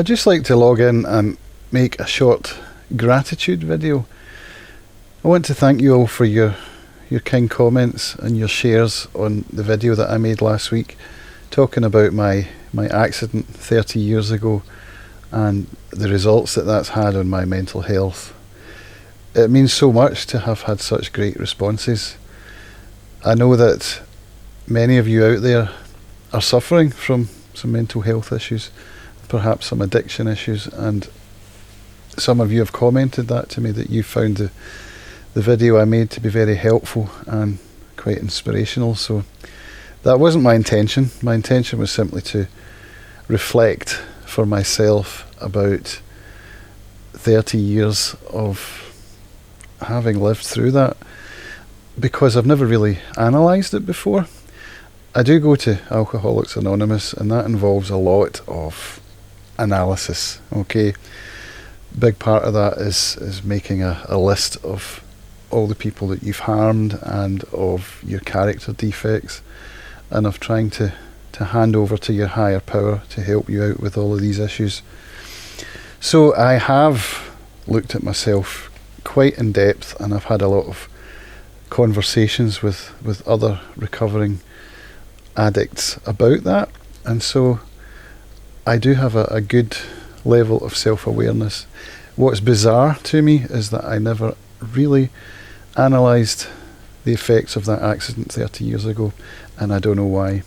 I'd just like to log in and make a short gratitude video. I want to thank you all for your kind comments and your shares on the video that I made last week talking about my accident 30 years ago and the results that that's had on my mental health. It means so much to have had such great responses. I know that many of you out there are suffering from some mental health issues, perhaps some addiction issues, and some of you have commented that to me, that you found the video I made to be very helpful and quite inspirational. So that wasn't my intention. My intention was simply to reflect for myself about 30 years of having lived through that, because I've never really analysed it before. I do go to Alcoholics Anonymous, and that involves a lot of analysis, okay? Big part of that is making a list of all the people that you've harmed and of your character defects, and of trying to hand over to your higher power to help you out with all of these issues. So I have looked at myself quite in depth, and I've had a lot of conversations with other recovering addicts about that, and so I do have a good level of self-awareness. What's bizarre to me is that I never really analysed the effects of that accident 30 years ago, and I don't know why.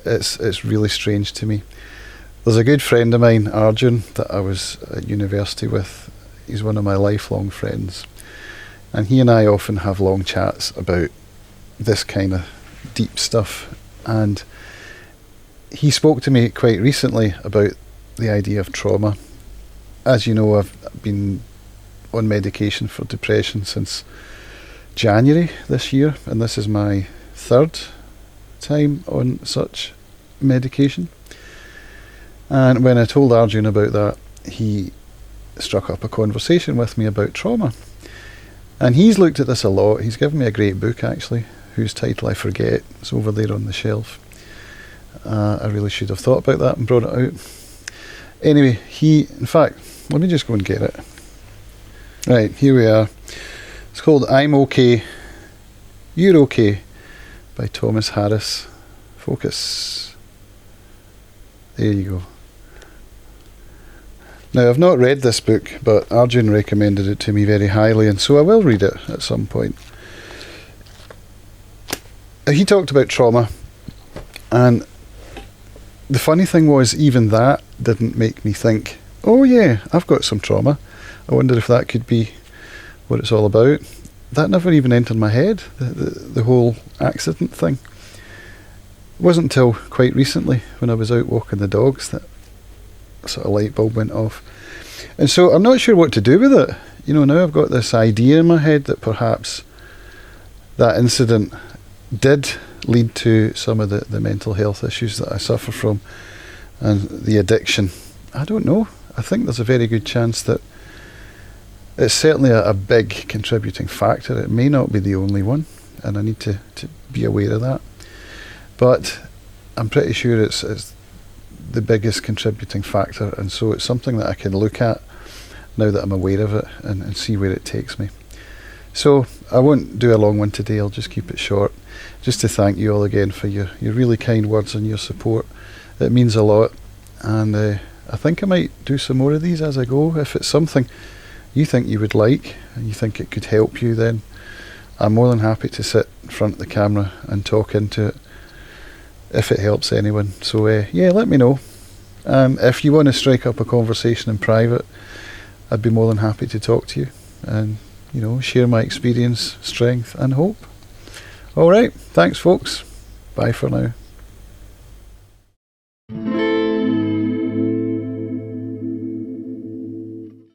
It's really strange to me. There's a good friend of mine, Arjun, that I was at university with. He's one of my lifelong friends, and he and I often have long chats about this kind of deep stuff, and he spoke to me quite recently about the idea of trauma. As you know, I've been on medication for depression since January this year, and this is my third time on such medication. And when I told Arjun about that, he struck up a conversation with me about trauma. And he's looked at this a lot. He's given me a great book, actually, whose title I forget. It's over there on the shelf. I really should have thought about that and brought it out. Anyway, in fact, let me just go and get it. Right, here we are. It's called I'm Okay, You're Okay by Thomas Harris. Focus. There you go. Now, I've not read this book, but Arjun recommended it to me very highly, and so I will read it at some point. He talked about trauma, and the funny thing was, even that didn't make me think, oh yeah, I've got some trauma. I wonder if that could be what it's all about. That never even entered my head, the whole accident thing. It wasn't until quite recently, when I was out walking the dogs, that a sort of light bulb went off. And so I'm not sure what to do with it. You know, now I've got this idea in my head that perhaps that incident did lead to some of the mental health issues that I suffer from, and the addiction. I don't know. I think there's a very good chance that it's certainly a big contributing factor. It may not be the only one, and I need to be aware of that. But I'm pretty sure it's the biggest contributing factor, and so it's something that I can look at now that I'm aware of it, and see where it takes me. So I won't do a long one today. I'll just keep it short, just to thank you all again for your really kind words and your support. It means a lot, and I think I might do some more of these as I go. If it's something you think you would like and you think it could help you, then I'm more than happy to sit in front of the camera and talk into it if it helps anyone. So yeah, let me know. If you want to strike up a conversation in private, I'd be more than happy to talk to you and, you know, share my experience, strength and hope. Alright, thanks folks. Bye for now.